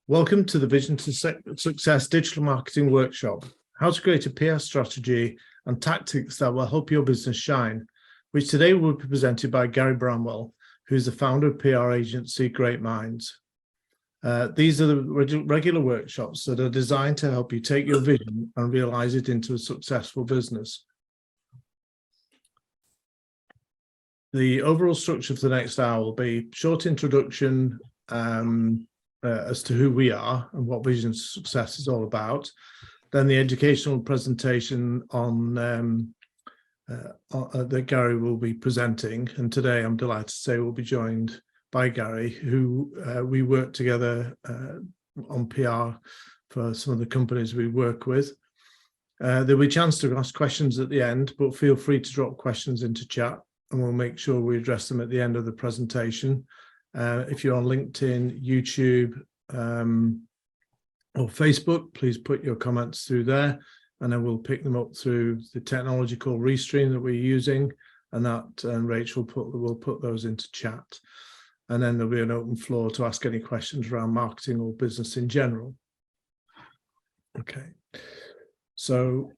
Welcome to the Vision to Success Digital Marketing Workshop, how to create a PR strategy and tactics that will help your business shine, which today will be presented by Gary Bramwell, who's the founder of PR agency Great Minds. These are the regular workshops that are designed to help you take your vision and realize it into a successful business. The overall structure for the next hour will be short introduction as to who we are and what Vision to Success is all about. Then the educational presentation on that Gary will be presenting. And today I'm delighted to say we'll be joined by Gary, who we work together on PR for some of the companies we work with. There'll be a chance to ask questions at the end, but feel free to drop questions into chat and we'll make sure we address them at the end of the presentation. If you're on LinkedIn, YouTube, or Facebook, please put your comments through there, and then we'll pick them up through the technology called Restream that we're using, and Rachel will put those into chat. And then there'll be an open floor to ask any questions around marketing or business in general. Okay, so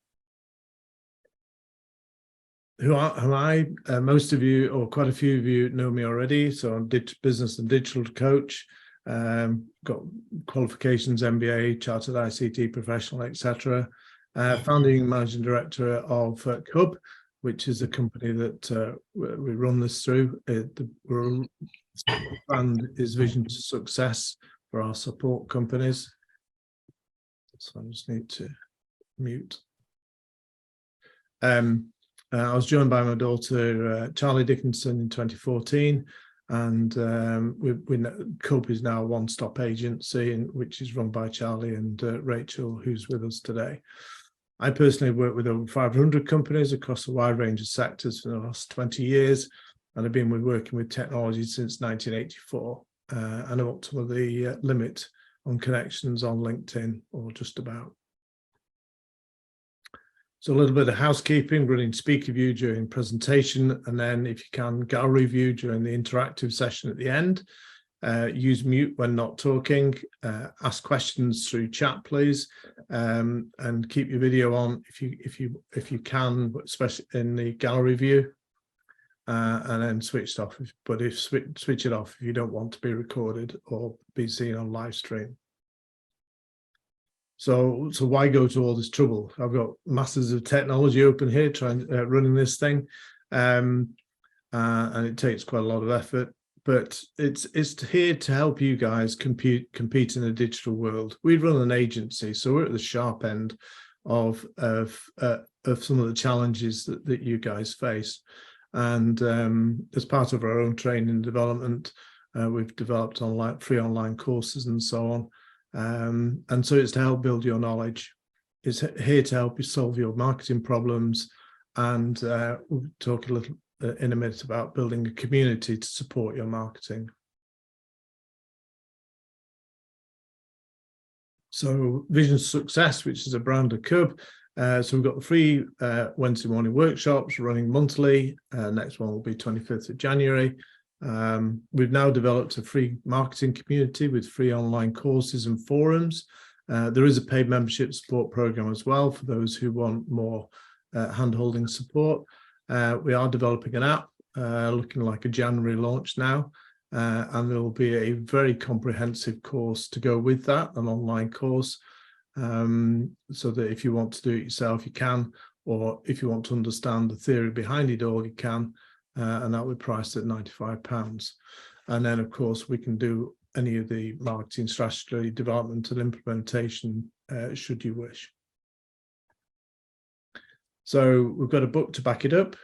who am I? Most of you, or quite a few of you, know me already. So I'm business and digital coach, got qualifications, MBA, chartered ICT professional, etc. Founding and managing director of Cub, which is a company that we run this through. The brand is Vision to Success for our support companies. So I just need to mute. I was joined by my daughter, Charlie Dickinson, in 2014, and Cub is now a one-stop agency, which is run by Charlie and Rachel, who's with us today. I personally work with over 500 companies across a wide range of sectors for the last 20 years, and I've been working with technology since 1984, and I'm up to the limit on connections on LinkedIn, or just about. So a little bit of housekeeping, running speaker view during presentation, and then if you can, gallery view during the interactive session at the end. Use mute when not talking. Ask questions through chat, please, and keep your video on if you can, especially in the gallery view, and then switch it off. Switch it off if you don't want to be recorded or be seen on live stream. So why go to all this trouble? I've got masses of technology open here, running this thing, and it takes quite a lot of effort. But it's here to help you guys compete in a digital world. We run an agency, so we're at the sharp end of some of the challenges that you guys face. And as part of our own training and development, we've developed free online courses and so on. And so it's to help build your knowledge. It's here to help you solve your marketing problems, and we'll talk a little in a minute about building a community to support your marketing. So Vision to Success, which is a brand of Cub. So we've got the free Wednesday morning workshops running monthly. Next one will be 25th of January. We've now developed a free marketing community with free online courses and forums. There is a paid membership support program as well for those who want more hand-holding support. We are developing an app, looking like a January launch now, and there will be a very comprehensive course to go with that, an online course, so that if you want to do it yourself, you can, or if you want to understand the theory behind it all, you can. And that would price at £95. And then, of course, we can do any of the marketing strategy development and implementation should you wish. So we've got a book to back it up.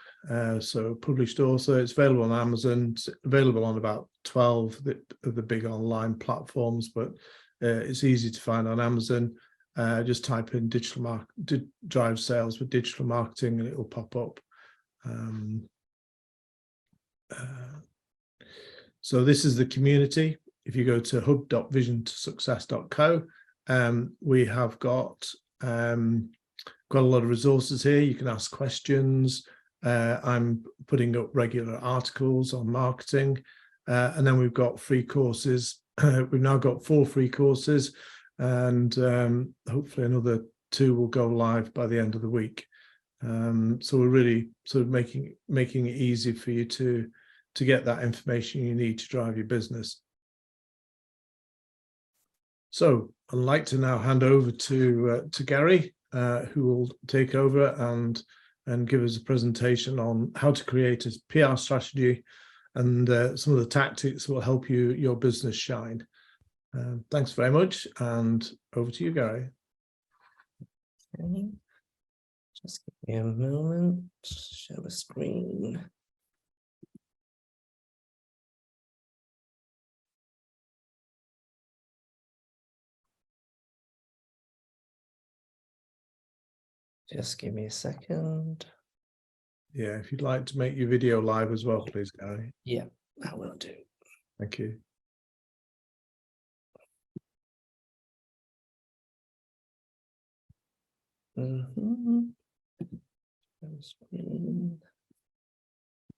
So published author, it's available on Amazon, it's available on about 12 of the big online platforms, but it's easy to find on Amazon. Just type in drive sales with digital marketing and it will pop up. So this is the community. If you go to hub.visiontosuccess.co, we have got a lot of resources here. You can ask questions. I'm putting up regular articles on marketing, and then we've got free courses we've now got 4 free courses, and hopefully another 2 will go live by the end of the week. So we're really sort of making it easy for you to get that information you need to drive your business. So I'd like to now hand over to Gary, who will take over and give us a presentation on how to create a PR strategy and some of the tactics that will help your business shine. Thanks very much, and over to you, Gary. Okay. Just give me a moment. Share the screen. Just give me a second. Yeah, if you'd like to make your video live as well, please, Gary. Yeah, I will do. Thank you.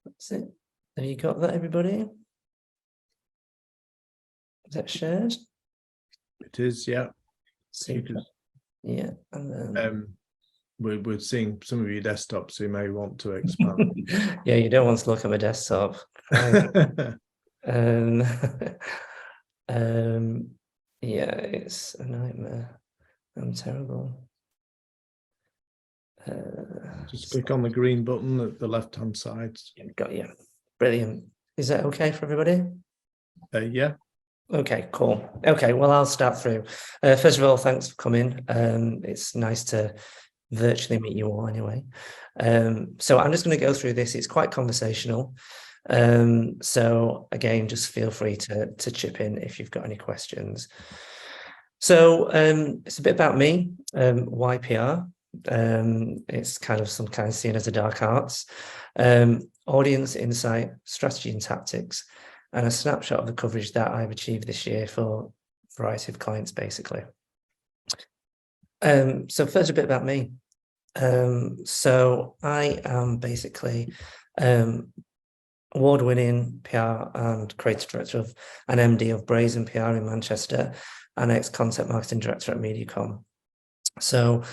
That's it. Have you got that, everybody? Is that shared? It is, yeah. Super. Yeah, and then we're seeing some of your desktops, so you may want to expand. yeah, you don't want to look at my desktop. Yeah, it's a nightmare. I'm terrible. Just click on the green button at the left-hand side. Got you. Brilliant. Is that okay for everybody? Yeah. Okay, cool. Okay, well, I'll start through. First of all, thanks for coming. It's nice to virtually meet you all anyway. So I'm just going to go through this. It's quite conversational. So again, just feel free to chip in if you've got any questions. So it's a bit about me, why PR. It's kind of sometimes seen as a dark arts. Audience insight, strategy and tactics, and a snapshot of the coverage that I've achieved this year for a variety of clients, basically. So first, a bit about me. So I am basically award-winning PR and creative director of an MD of Brazen PR in Manchester and ex-content marketing director at Mediacom. So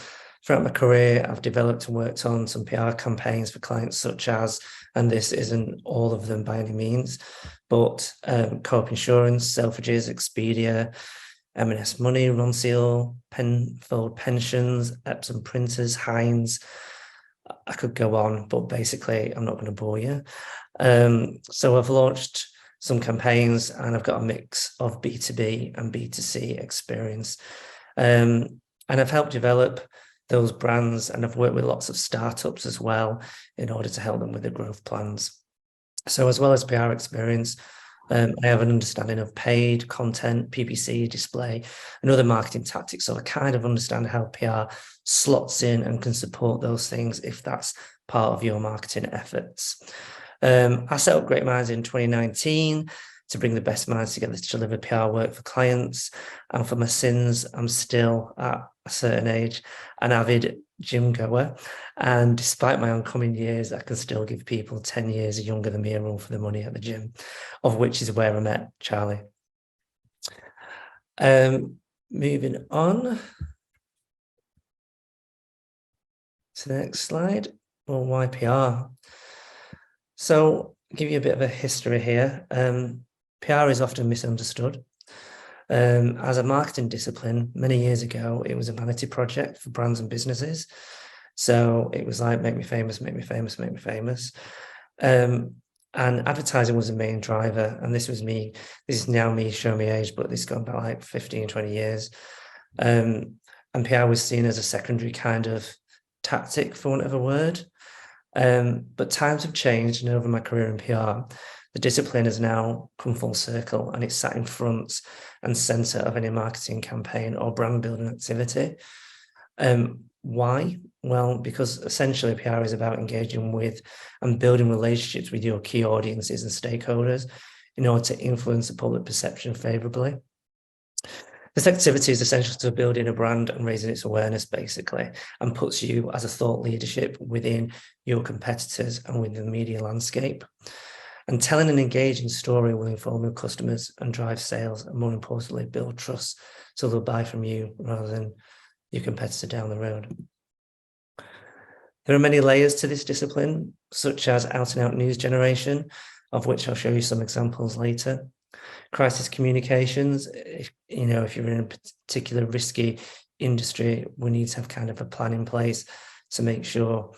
throughout my career, I've developed and worked on some PR campaigns for clients such as, and this isn't all of them by any means, but Co-op Insurance, Selfridges, Expedia, M&S Money, Ronseal, Penfold Pensions, Epsom Printers, Heinz. I could go on, but basically I'm not going to bore you. So I've launched some campaigns and I've got a mix of B2B and B2C experience. And I've helped develop those brands, and I've worked with lots of startups as well in order to help them with their growth plans. So as well as PR experience, I have an understanding of paid content, PPC, display, and other marketing tactics. So I kind of understand how PR slots in and can support those things if that's part of your marketing efforts. I set up Great Minds in 2019 to bring the best minds together to deliver PR work for clients. And for my sins, I'm still at a certain age an avid gym goer. And despite my oncoming years, I can still give people 10 years younger than me a run for the money at the gym, of which is where I met Charlie. Moving on to the next slide. Well, why PR? So I'll give you a bit of a history here. PR is often misunderstood. As a marketing discipline, many years ago, it was a vanity project for brands and businesses. So it was like, make me famous, make me famous, make me famous. And advertising was the main driver. And this was me. This is now me showing my age, but this has gone back like 15, 20 years. And PR was seen as a secondary kind of tactic, for want of a word. But times have changed, and over my career in PR, the discipline has now come full circle and it's sat in front and center of any marketing campaign or brand building activity. Why? Well, because essentially PR is about engaging with and building relationships with your key audiences and stakeholders in order to influence the public perception favorably. This activity is essential to building a brand and raising its awareness, basically, and puts you as a thought leadership within your competitors and within the media landscape. And telling an engaging story will inform your customers and drive sales, and more importantly, build trust, so they'll buy from you rather than your competitor down the road. There are many layers to this discipline, such as out-and-out news generation, of which I'll show you some examples later. Crisis communications, if you're in a particular risky industry, we need to have kind of a plan in place to make sure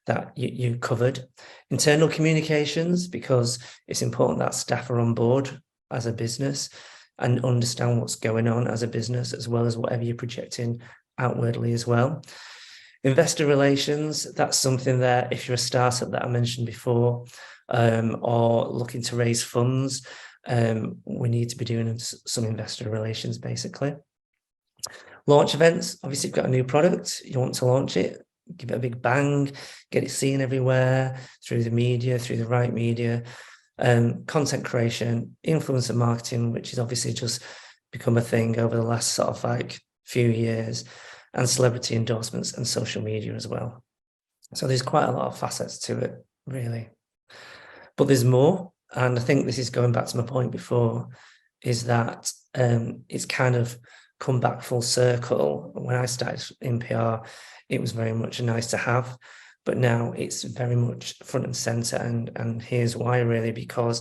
that you're covered. Internal communications, because it's important that staff are on board as a business and understand what's going on as a business, as well as whatever you're projecting outwardly as well. Investor relations, that's something that if you're a startup that I mentioned before, or looking to raise funds, we need to be doing some investor relations basically. Launch events, obviously you've got a new product, you want to launch it, give it a big bang, get it seen everywhere, through the media, through the right media. Content creation, influencer marketing, which is obviously just become a thing over the last sort of like few years, and celebrity endorsements and social media as well. So there's quite a lot of facets to it, really. But there's more, and I think this is going back to my point before, is that it's kind of come back full circle. When I started in PR, it was very much a nice to have, but now it's very much front and center, and here's why really, because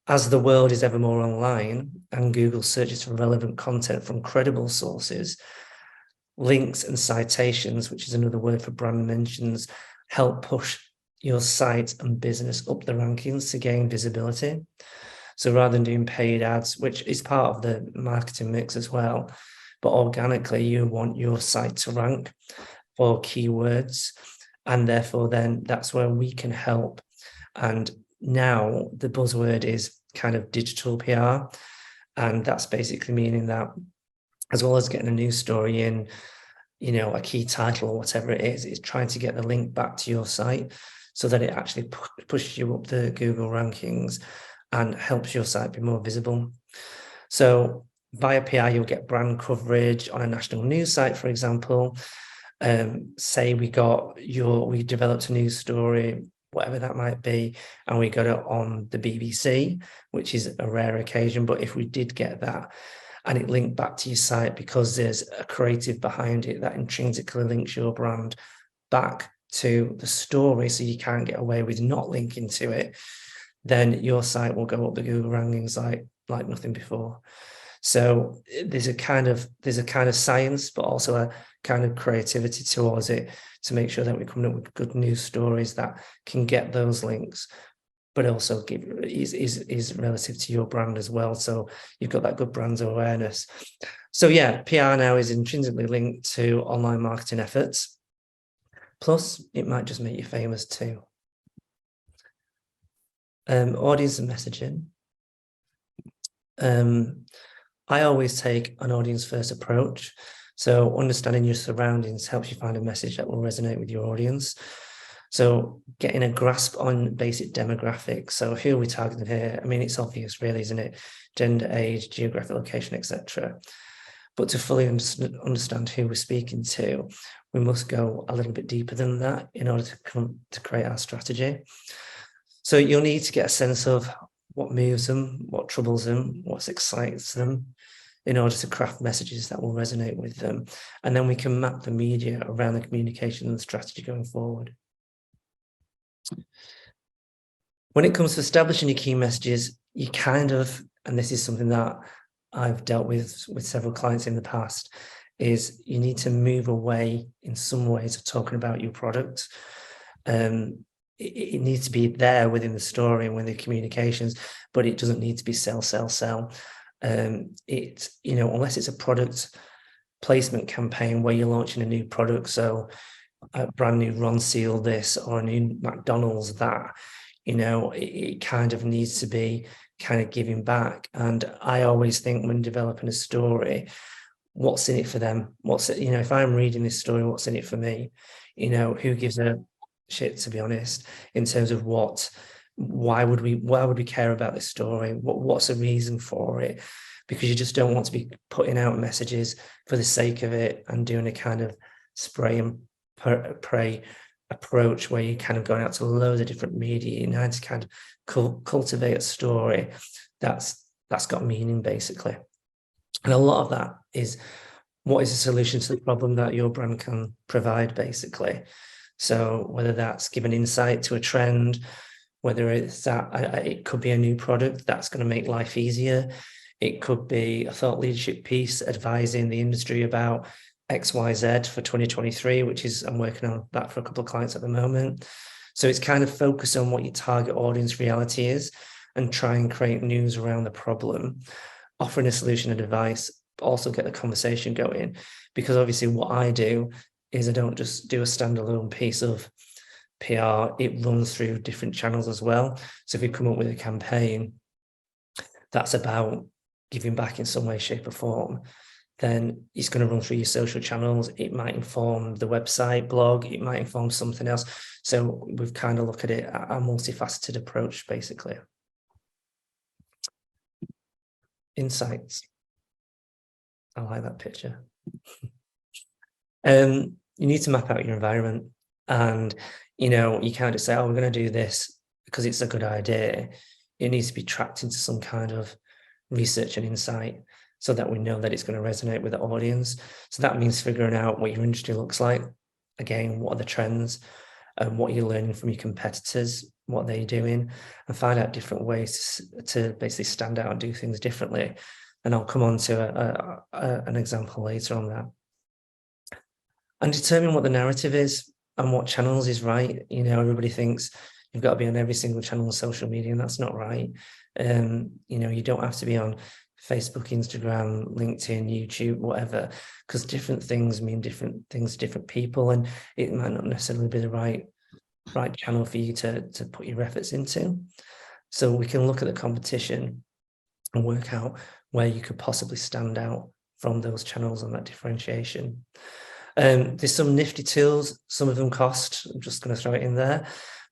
as the world is ever more online and Google searches for relevant content from credible sources, links and citations, which is another word for brand mentions, help push your site and business up the rankings to gain visibility. So rather than doing paid ads, which is part of the marketing mix as well, but organically you want your site to rank for keywords, and therefore then that's where we can help. And now the buzzword is kind of digital PR, and that's basically meaning that as well as getting a news story in, a key title or whatever it is trying to get the link back to your site so that it actually pushes you up the Google rankings and helps your site be more visible. So via PR, you'll get brand coverage on a national news site, for example. Say we developed a news story, whatever that might be, and we got it on the BBC, which is a rare occasion. But if we did get that and it linked back to your site because there's a creative behind it that intrinsically links your brand back to the story, so you can't get away with not linking to it, then your site will go up the Google rankings like nothing before. So there's a kind of science, but also a kind of creativity towards it to make sure that we're coming up with good news stories that can get those links, but also is relative to your brand as well. So you've got that good brand awareness. So yeah, PR now is intrinsically linked to online marketing efforts. Plus, it might just make you famous too. Audience and messaging. I always take an audience first approach. So understanding your surroundings helps you find a message that will resonate with your audience. So getting a grasp on basic demographics. So who are we targeting here? I mean, it's obvious really, isn't it? Gender, age, geographic location, etc. But to fully understand who we're speaking to, we must go a little bit deeper than that in order to create our strategy. So you'll need to get a sense of what moves them, what troubles them, what excites them, in order to craft messages that will resonate with them. And then we can map the media around the communication and the strategy going forward. When it comes to establishing your key messages, you kind of, and this is something that I've dealt with several clients in the past, is you need to move away in some ways of talking about your product. It needs to be there within the story and within the communications, but it doesn't need to be sell. Unless it's a product placement campaign where you're launching a new product, so a brand new Ron Seal this or a new McDonald's that, it kind of needs to be kind of giving back. And I always think when developing a story, what's in it for them? If I'm reading this story, what's in it for me? Who gives a shit, to be honest, in terms of why would we care about this story? What's the reason for it? Because you just don't want to be putting out messages for the sake of it and doing a kind of spray and pray approach where you're kind of going out to loads of different media, you're trying to kind of cultivate a story that's got meaning, basically. And a lot of that is, what is the solution to the problem that your brand can provide, basically. So whether that's giving insight to a trend, whether it's that it could be a new product that's going to make life easier. It could be a thought leadership piece advising the industry about XYZ for 2023, which is, I'm working on that for a couple of clients at the moment. So it's kind of focus on what your target audience reality is and try and create news around the problem, offering a solution and advice, but also get the conversation going. Because obviously what I do is I don't just do a standalone piece of PR, it runs through different channels as well. So if you come up with a campaign that's about giving back in some way, shape or form, then it's going to run through your social channels. It might inform the website, blog, it might inform something else. So we've kind of looked at it, a multifaceted approach, basically. Insights. I like that picture. You need to map out your environment, and you can't just say, oh, we're going to do this because it's a good idea. It needs to be tracked into some kind of research and insight so that we know that it's going to resonate with the audience. So that means figuring out what your industry looks like. Again, what are the trends and what you're learning from your competitors, what they're doing, and find out different ways to basically stand out and do things differently. And I'll come on to an example later on that. And determine what the narrative is and what channels is right. Everybody thinks you've got to be on every single channel on social media, and that's not right. You don't have to be on Facebook, Instagram, LinkedIn, YouTube, whatever, because different things mean different things to different people, and it might not necessarily be the right channel for you to put your efforts into. So we can look at the competition and work out where you could possibly stand out from those channels and that differentiation. There's some nifty tools, some of them cost, I'm just going to throw it in there,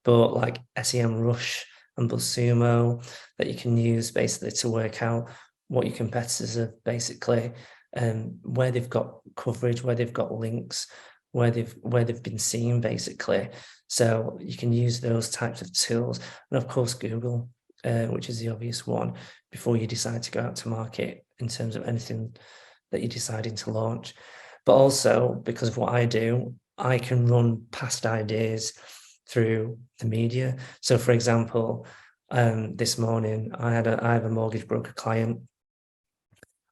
but like SEM Rush and BuzzSumo that you can use basically to work out what your competitors are basically, where they've got coverage, where they've got links, where they've been seen, basically. So you can use those types of tools, and of course Google, which is the obvious one, before you decide to go out to market in terms of anything that you're deciding to launch. But also, because of what I do, I can run past ideas through the media. So for example, this morning I have a mortgage broker client,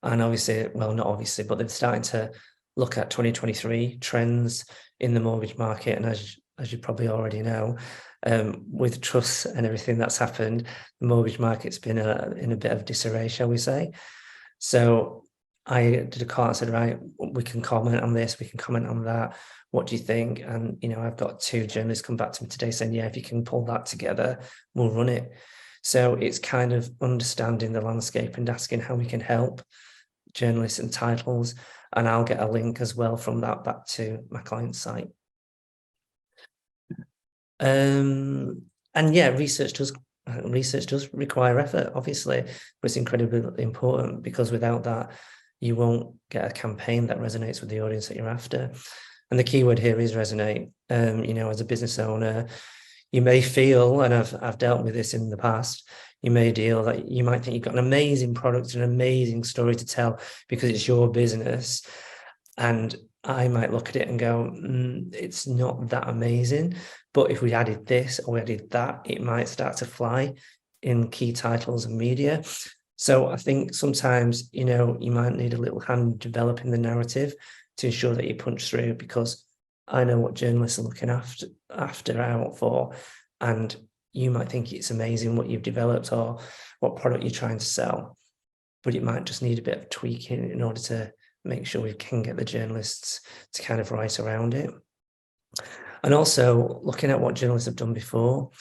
and obviously, well, not obviously, but they're starting to look at 2023 trends in the mortgage market. And as you probably already know, with trusts and everything that's happened, the mortgage market's been in a bit of disarray, shall we say. So I did a call and said, right, we can comment on this, we can comment on that. What do you think? And, I've got 2 journalists come back to me today saying, yeah, if you can pull that together, we'll run it. So it's kind of understanding the landscape and asking how we can help journalists and titles. And I'll get a link as well from that back to my client's site. And yeah, research does require effort, obviously, but it's incredibly important, because without that, you won't get a campaign that resonates with the audience that you're after. And the key word here is resonate. As a business owner, you may feel, and I've dealt with this in the past, you might think you've got an amazing product and an amazing story to tell because it's your business. And I might look at it and go, it's not that amazing. But if we added this or we added that, it might start to fly in key titles and media. So I think sometimes, you might need a little hand developing the narrative to ensure that you punch through, because I know what journalists are looking out for, and you might think it's amazing what you've developed or what product you're trying to sell, but it might just need a bit of tweaking in order to make sure we can get the journalists to kind of write around it. And also looking at what journalists have done before.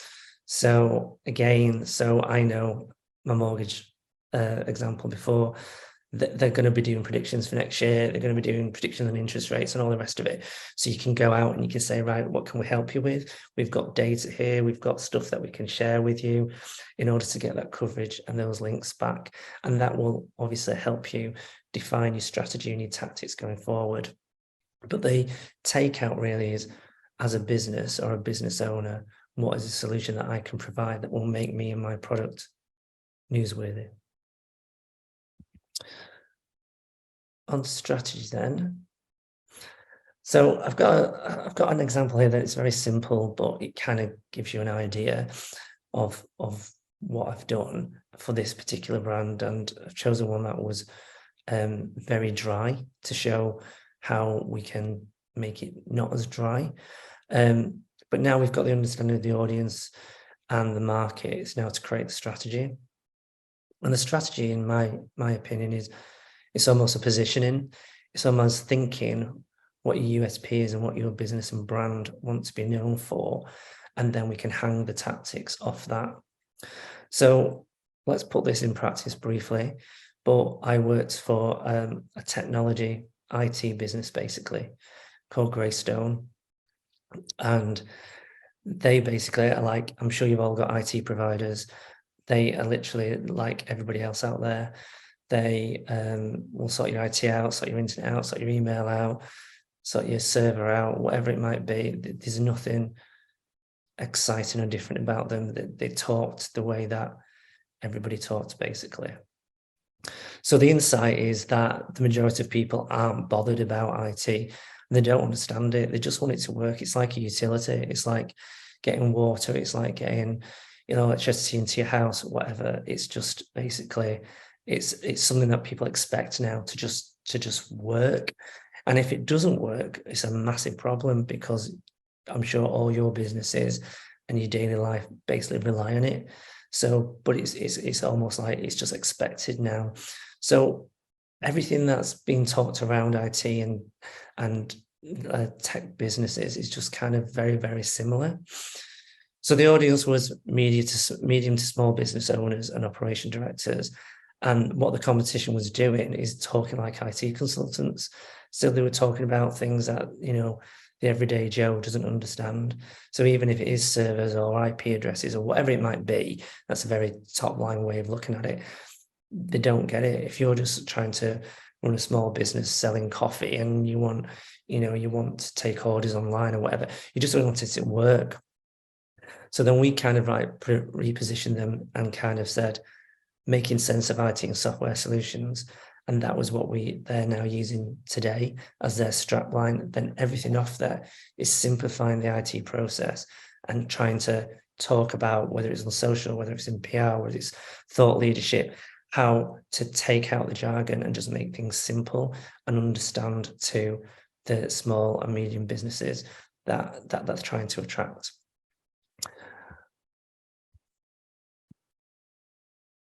So again, I know my mortgage example before, they're going to be doing predictions for next year. They're going to be doing predictions on interest rates and all the rest of it. So you can go out and you can say, right, what can we help you with? We've got data here. We've got stuff that we can share with you in order to get that coverage and those links back. And that will obviously help you define your strategy and your tactics going forward. But the takeout really is as a business or a business owner, what is a solution that I can provide that will make me and my product newsworthy? On strategy then. So I've got an example here that is very simple, but it kind of gives you an idea of what I've done for this particular brand, and I've chosen one that was very dry to show how we can make it not as dry. But now we've got the understanding of the audience and the market. It's now to create the strategy. And the strategy, in my opinion, is it's almost a positioning. It's almost thinking what your USP is and what your business and brand want to be known for, and then we can hang the tactics off that. So let's put this in practice briefly. But I worked for a technology IT business, basically, called Greystone. And they basically are like, I'm sure you've all got IT providers. They are literally like everybody else out there. They will sort your IT out, sort your internet out, sort your email out, sort your server out, whatever it might be. There's nothing exciting or different about them. They talked the way that everybody talks, basically. So the insight is that the majority of people aren't bothered about IT. They don't understand it. They just want it to work. It's like a utility. It's like getting water. It's like getting, electricity into your house, whatever. It's just basically, it's something that people expect now to just work. And if it doesn't work, it's a massive problem, because I'm sure all your businesses and your daily life basically rely on it. So, but it's almost like it's just expected now. So everything that's been talked around IT and tech businesses is just kind of very, very similar. So the audience was medium to small business owners and operation directors. And what the competition was doing is talking like IT consultants. So they were talking about things that, the everyday Joe doesn't understand. So even if it is servers or IP addresses or whatever it might be, that's a very top line way of looking at it. They don't get it. If you're just trying to run a small business selling coffee and you want to take orders online or whatever, you just want it to work. So then we kind of like repositioned them and kind of said, making sense of IT and software solutions. And that was what they're now using today as their strapline. Then everything off there is simplifying the IT process and trying to talk about, whether it's on social, whether it's in PR, whether it's thought leadership, how to take out the jargon and just make things simple and understand to the small and medium businesses that's trying to attract.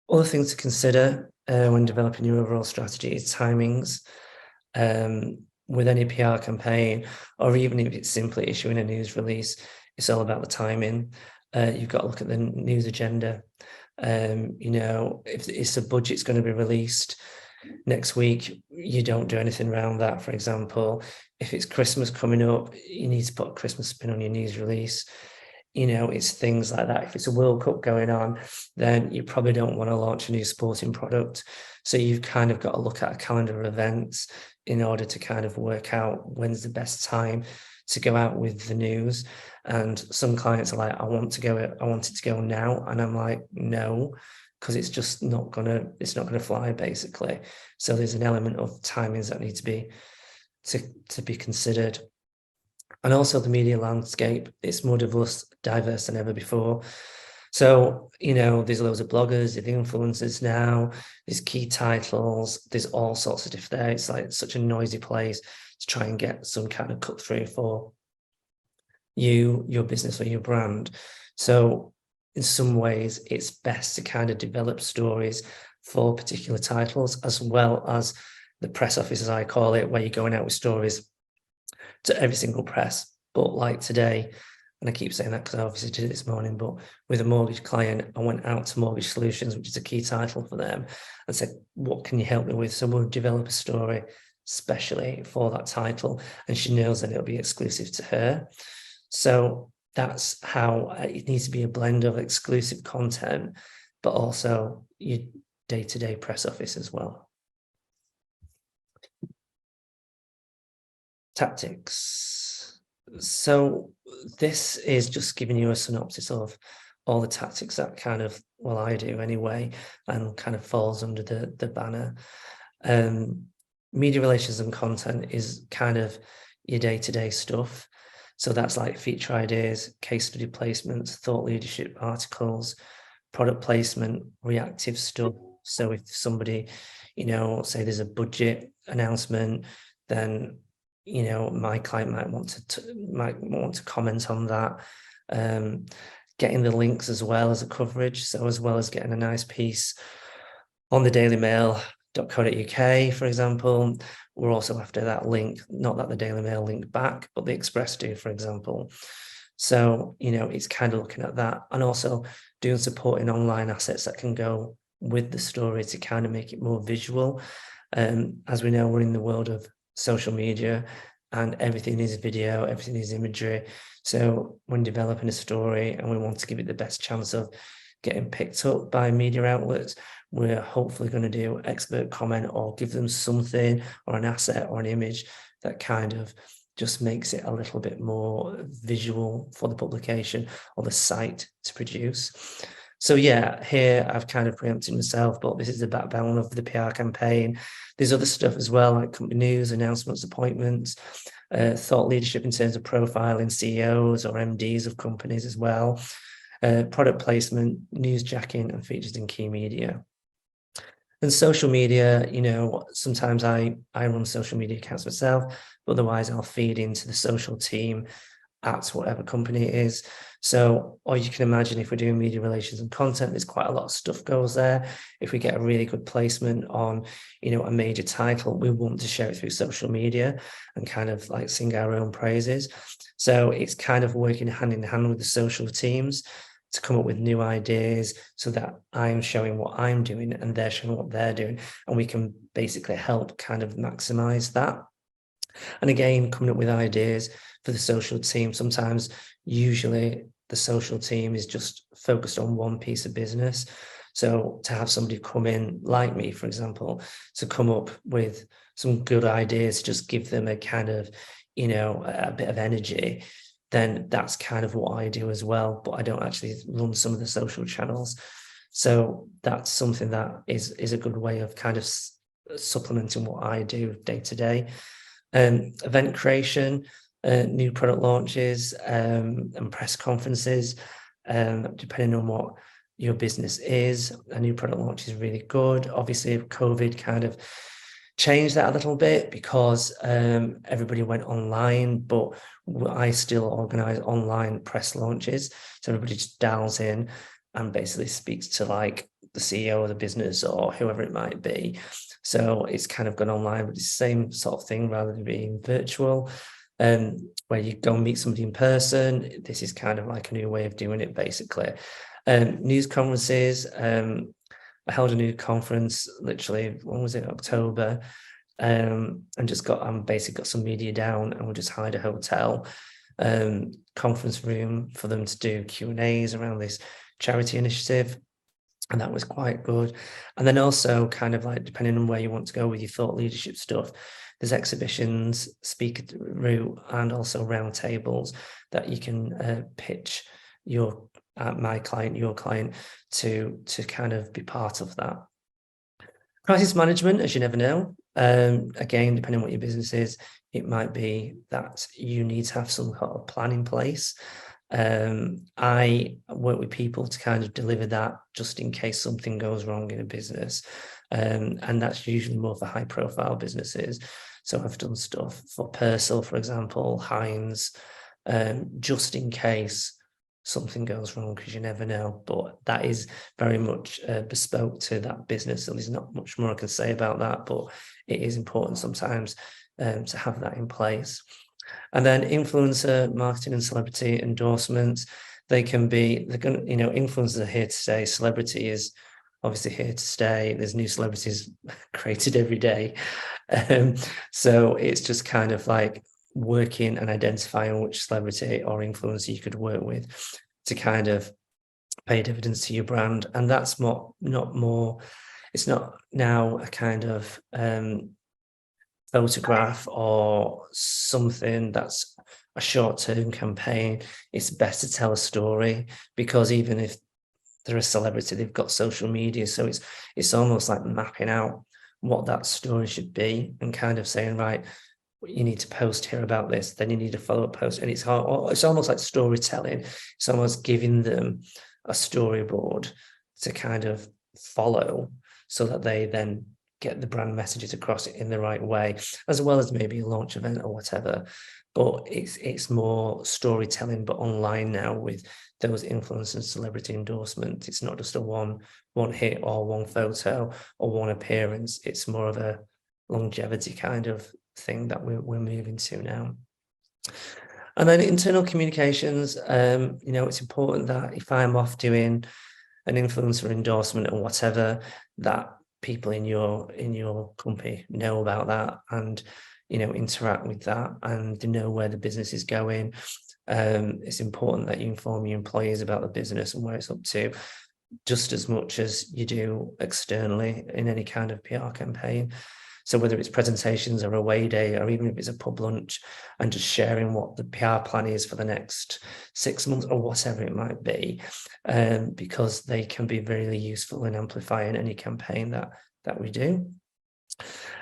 Other things to consider when developing your overall strategy is timings. With any PR campaign, or even if it's simply issuing a news release, it's all about the timing. You've got to look at the news agenda. If it's a budget's going to be released next week, you don't do anything around that. For example, if it's Christmas coming up, you need to put a Christmas spin on your news release. It's things like that. If it's a World Cup going on, then you probably don't want to launch a new sporting product. So you've kind of got to look at a calendar of events in order to kind of work out when's the best time to go out with the news. And some clients are like, I want it to go now. And I'm like, no, because it's just not gonna fly, basically. So there's an element of timings that need to be considered. And also the media landscape, it's more diverse than ever before. So, there's loads of bloggers, there's influencers now, there's key titles, there's all sorts of different there. It's like such a noisy place to try and get some kind of cut through for you, your business or your brand. So in some ways, it's best to kind of develop stories for particular titles, as well as the press office, as I call it, where you're going out with stories to every single press. But like today, and I keep saying that because I obviously did it this morning, but with a mortgage client, I went out to Mortgage Solutions, which is a key title for them, and said, what can you help me with? So we'll develop a story specially for that title, and she knows that it'll be exclusive to her. So that's how it needs to be, a blend of exclusive content, but also your day-to-day press office as well. Tactics. So this is just giving you a synopsis of all the tactics that kind of, well, I do anyway, and kind of falls under the banner. Media relations and content is kind of your day-to-day stuff. So that's like feature ideas, case study placements, thought leadership articles, product placement, reactive stuff. So if somebody, say there's a budget announcement, then my client might want to comment on that. Getting the links as well as a coverage. So as well as getting a nice piece on the dailymail.co.uk, for example, we're also after that link, not that the Daily Mail link back, but the Express do, for example. So, it's kind of looking at that, and also doing supporting online assets that can go with the story to kind of make it more visual. As we know, we're in the world of social media and everything is video, everything is imagery. So when developing a story and we want to give it the best chance of getting picked up by media outlets, we're hopefully going to do expert comment or give them something or an asset or an image that kind of just makes it a little bit more visual for the publication or the site to produce. So yeah, here I've kind of preempted myself, but this is the backbone of the PR campaign. There's other stuff as well, like company news, announcements, appointments, thought leadership in terms of profiling CEOs or MDs of companies as well, product placement, newsjacking, and features in key media. And social media, sometimes I run social media accounts myself, but otherwise I'll feed into the social team at whatever company it is. So, or you can imagine if we're doing media relations and content, there's quite a lot of stuff goes there. If we get a really good placement on, a major title, we want to share it through social media and kind of like sing our own praises. So it's kind of working hand in hand with the social teams to come up with new ideas so that I'm showing what I'm doing and they're showing what they're doing. And we can basically help kind of maximize that. And again, coming up with ideas for the social team. Sometimes, usually the social team is just focused on one piece of business. So to have somebody come in like me, for example, to come up with some good ideas, just give them a kind of, a bit of energy, then that's kind of what I do as well. But I don't actually run some of the social channels. So that's something that is a good way of kind of supplementing what I do day to day. Event creation, new product launches, and press conferences, depending on what your business is. A new product launch is really good. Obviously, COVID kind of changed that a little bit because everybody went online, but I still organize online press launches. So everybody just dials in and basically speaks to like the CEO of the business or whoever it might be. So it's kind of gone online, but it's the same sort of thing rather than being virtual, where you go and meet somebody in person. This is kind of like a new way of doing it, basically. News conferences. I held a new conference, literally, when was it, October, and just basically got some media down, and we just hired a hotel conference room for them to do Q&As around this charity initiative. And that was quite good. And then also kind of like, depending on where you want to go with your thought leadership stuff, there's exhibitions, speaker route, and also round tables that you can pitch my client, your client, to kind of be part of that. Crisis management, as you never know. Again, depending on what your business is, it might be that you need to have some kind of plan in place. I work with people to kind of deliver that just in case something goes wrong in a business. And that's usually more for high profile businesses. So I've done stuff for Purcell, for example, Heinz, just in case something goes wrong, because you never know. But that is very much bespoke to that business. So there's not much more I can say about that, but it is important sometimes to have that in place. And then influencer marketing and celebrity endorsements, influencers are here to stay. Celebrity is obviously here to stay. There's new celebrities created every day. So it's just kind of like working and identifying which celebrity or influencer you could work with to kind of pay dividends to your brand. And that's it's not now a kind of photograph or something that's a short-term campaign, it's best to tell a story, because even if they're a celebrity, they've got social media, so it's almost like mapping out what that story should be and kind of saying, right, you need to post here about this, then you need a follow-up post, and it's almost like storytelling. It's almost giving them a storyboard to kind of follow, so that they then get the brand messages across it in the right way, as well as maybe a launch event or whatever. But it's more storytelling, but online now with those influencers and celebrity endorsements. It's not just a one hit or one photo or one appearance. It's more of a longevity kind of thing that we're moving to now. And then internal communications, you know, it's important that if I'm off doing an influencer endorsement or whatever, that people in your company know about that, and you know, interact with that, and they know where the business is going. It's important that you inform your employees about the business and where it's up to, just as much as you do externally in any kind of PR campaign. So whether it's presentations or away day, or even if it's a pub lunch, and just sharing what the PR plan is for the next 6 months or whatever it might be, because they can be very useful in amplifying any campaign that we do.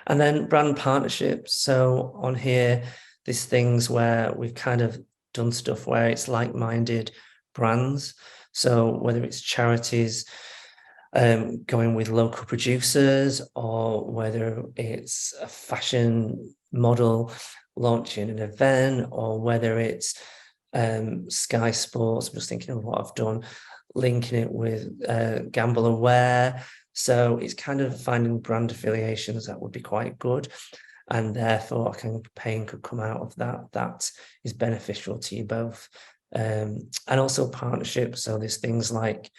And then brand partnerships. So on here, there's things where we've kind of done stuff where it's like-minded brands. So whether it's charities, going with local producers, or whether it's a fashion model launching an event, or whether it's Sky Sports. I'm just thinking of what I've done, linking it with Gamble Aware. So it's kind of finding brand affiliations that would be quite good, and therefore a campaign could come out of that is beneficial to you both. And also partnerships. So there's things like,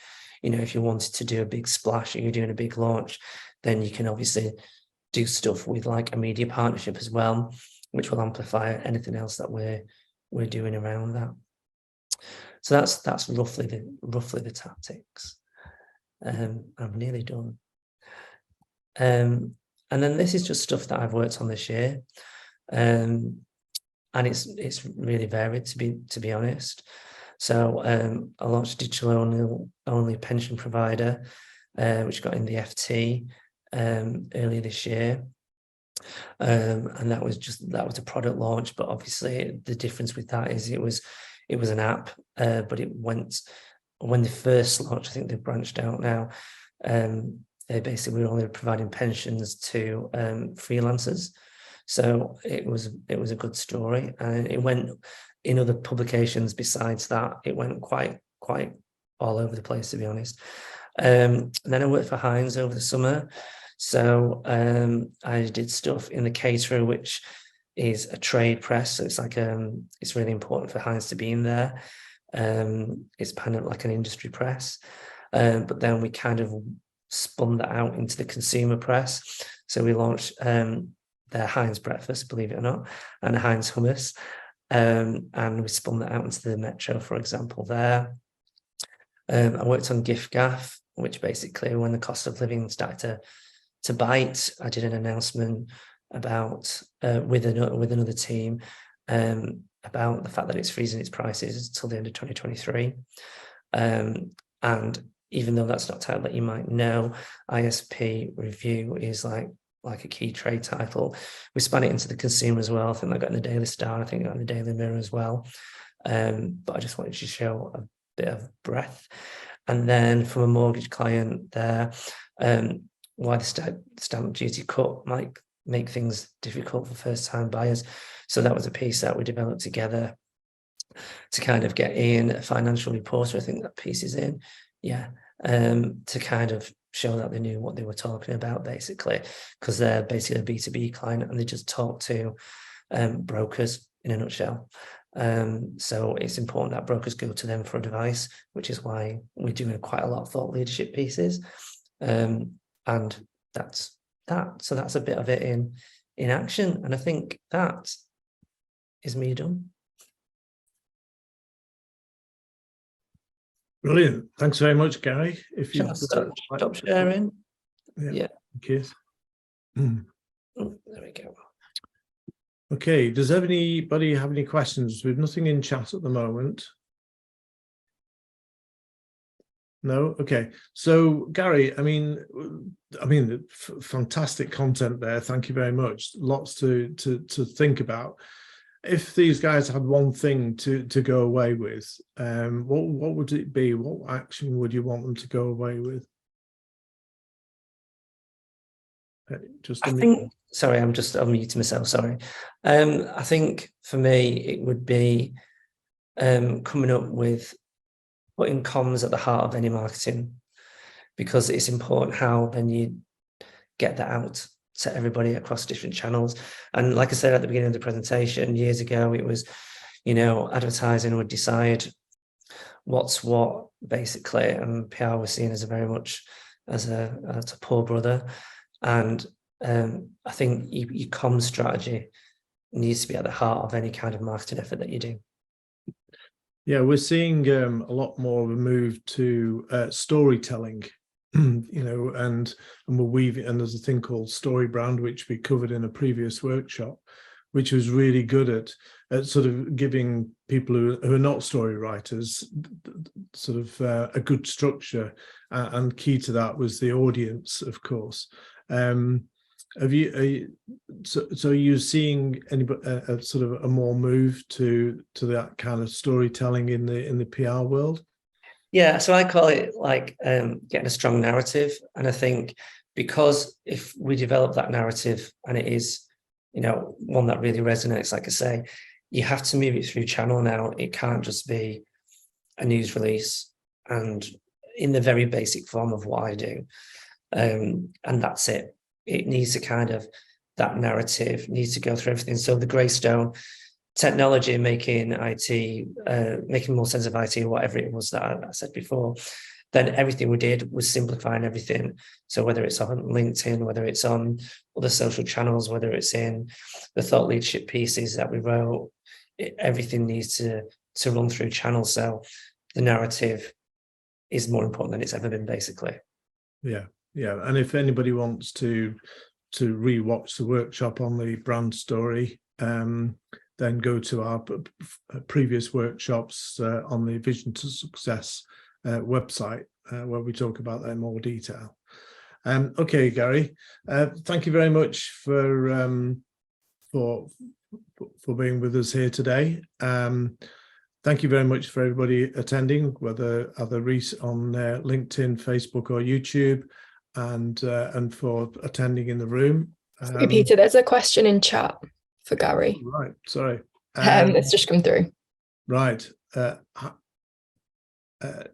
you know, if you wanted to do a big splash or you're doing a big launch, then you can obviously do stuff with like a media partnership as well, which will amplify anything else that we're doing around that. So that's roughly the tactics. I'm nearly done. And then this is just stuff that I've worked on this year. And it's really varied, to be honest. So I launched a digital only pension provider, which got in the FT earlier this year. And that was a product launch, but obviously the difference with that is it was an app, but when they first launched, I think they've branched out now. They basically were only providing pensions to freelancers. So it was a good story, and it went in other publications besides that. It went quite all over the place, to be honest. And then I worked for Heinz over the summer. So I did stuff in the Caterer, which is a trade press. So it's like it's really important for Heinz to be in there. It's kind of like an industry press, but then we kind of spun that out into the consumer press. So we launched their Heinz breakfast, believe it or not, and Heinz hummus, and we spun that out into the Metro, for example. There, I worked on Gift Gaff, which basically, when the cost of living started to bite, I did an announcement about with another team about the fact that it's freezing its prices until the end of 2023. And even though that's not title that you might know, ISP review is like a key trade title. We span it into the consumer as well. I think I got in the Daily Star, and I think I got in the Daily Mirror as well. But I just wanted to show a bit of breadth. And then from a mortgage client there, why the stamp duty cut might make things difficult for first-time buyers. So that was a piece that we developed together to kind of get in a financial reporter. I think that piece is in, to kind of show that they knew what they were talking about, basically, because they're basically a B2B client and they just talk to brokers in a nutshell. So it's important that brokers go to them for advice, which is why we're doing quite a lot of thought leadership pieces. And that's that. So that's a bit of it in action. And I think that is me done. Brilliant. Thanks very much, Gary. If you stop sharing. Yeah. Cheers. There we go. Okay, does anybody have any questions? We've nothing in chat at the moment. No? Okay. So Gary, I mean, fantastic content there. Thank you very much. Lots to think about. If these guys had one thing to go away with, what would it be? What action would you want them to go away with? I think, sorry, I'm just unmuting myself, sorry. I think for me, it would be coming up with putting comms at the heart of any marketing, because it's important how then you get that out to everybody across different channels. And like I said at the beginning of the presentation, years ago, it was, you know, advertising would decide what's what, basically, and PR was seen as a very much as a poor brother. And I think your comms strategy needs to be at the heart of any kind of marketing effort that you do. Yeah, we're seeing a lot more of a move to storytelling, you know, and we're weaving, and there's a thing called Story Brand, which we covered in a previous workshop, which was really good at sort of giving people who are not story writers sort of a good structure, and key to that was the audience, of course. Are you seeing any sort of a more move to that kind of storytelling in the PR world? Yeah, so I call it like getting a strong narrative. And I think because if we develop that narrative and it is, you know, one that really resonates, like I say, you have to move it through channel now. It can't just be a news release and in the very basic form of what I do. And that's it. It needs to kind of, that narrative needs to go through everything. So the Greystone technology making IT, making more sense of IT, or whatever it was that I said before, then everything we did was simplifying everything. So whether it's on LinkedIn, whether it's on other social channels, whether it's in the thought leadership pieces that we wrote, everything needs to run through channels. So the narrative is more important than it's ever been, basically. Yeah. Yeah, and if anybody wants to re-watch the workshop on the brand story, then go to our previous workshops on the Vision to Success website, where we talk about that in more detail. Okay, Gary, thank you very much for being with us here today. Thank you very much for everybody attending, whether other on LinkedIn, Facebook, or YouTube, and for attending in the room. Peter, there's a question in chat for Gary. Right, sorry. It's just come through. Right.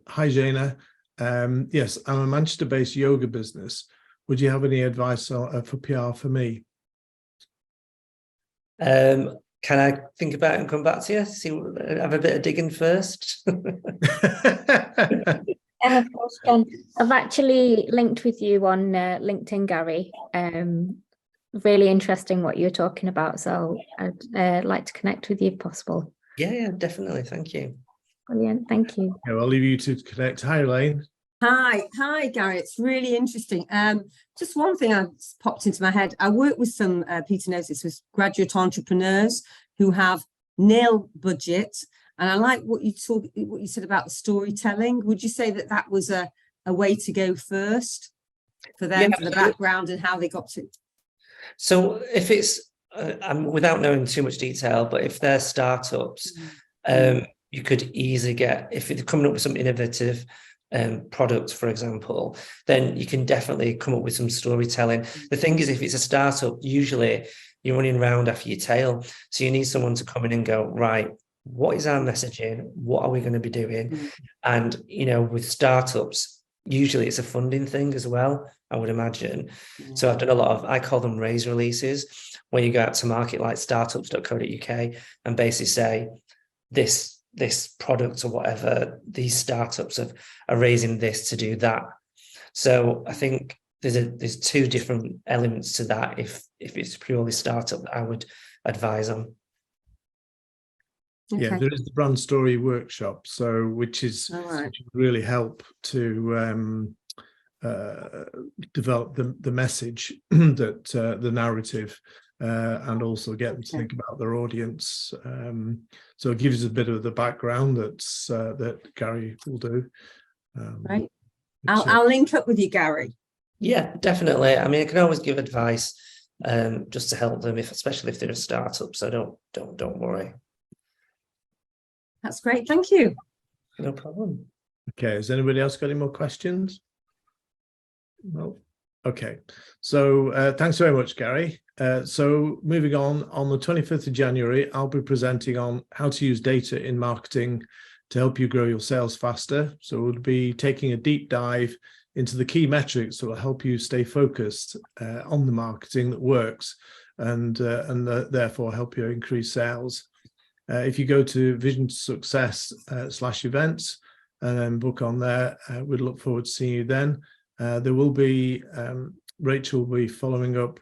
Hi, Jana. Yes, I'm a Manchester-based yoga business. Would you have any advice for PR for me? Can I think about it and come back to you? Have a bit of digging first. Of course, John. I've actually linked with you on LinkedIn, Gary. Really interesting what you're talking about. So I'd like to connect with you if possible. Yeah, definitely. Thank you. Brilliant. Thank you. Yeah, I'll leave you to connect. Hi, Elaine. Hi, Gary. It's really interesting. Just one thing that's popped into my head. I work with some, Peter knows this, with graduate entrepreneurs who have nil budget. And I like what you said about the storytelling. Would you say that was a way to go first for them, for the background and how they got to? So if it's, without knowing too much detail, but if they're startups, you could easily get, if they're coming up with some innovative product, for example, then you can definitely come up with some storytelling. The thing is, if it's a startup, usually you're running around after your tail. So you need someone to come in and go, right, what is our messaging? What are we going to be doing? And, you know, with startups, usually it's a funding thing as well, I would imagine. So I've done a lot of, I call them raise releases, where you go out to market like startups.co.uk and basically say, this product or whatever, these startups are raising this to do that. So I think there's two different elements to that. If it's purely startup, that I would advise on. Okay. Yeah, there is the brand story workshop, so which would really help to develop the message that the narrative and also get them to think about their audience. So it gives us a bit of the background that Gary will do. Right. I'll link up with you, Gary. Yeah, definitely. I mean, I can always give advice just to help them, especially if they're a startup. So don't worry. That's great. Thank you. No problem. Okay, has anybody else got any more questions? No. Okay, so thanks very much, Gary. So moving on the 25th of January, I'll be presenting on how to use data in marketing to help you grow your sales faster. So we'll be taking a deep dive into the key metrics that will help you stay focused on the marketing that works and therefore help you increase sales. If you go to Vision Success /events and then book on there, we'd look forward to seeing you then. There will be, Rachel will be following up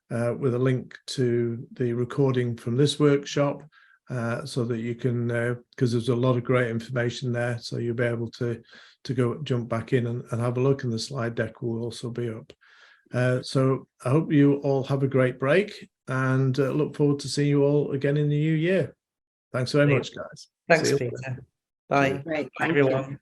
with a link to the recording from this workshop so that you can, because there's a lot of great information there, so you'll be able to go jump back in and have a look, and the slide deck will also be up. So I hope you all have a great break and look forward to seeing you all again in the new year. Thanks very much, guys. Thanks, Peter. Bye. Great. Bye, everyone.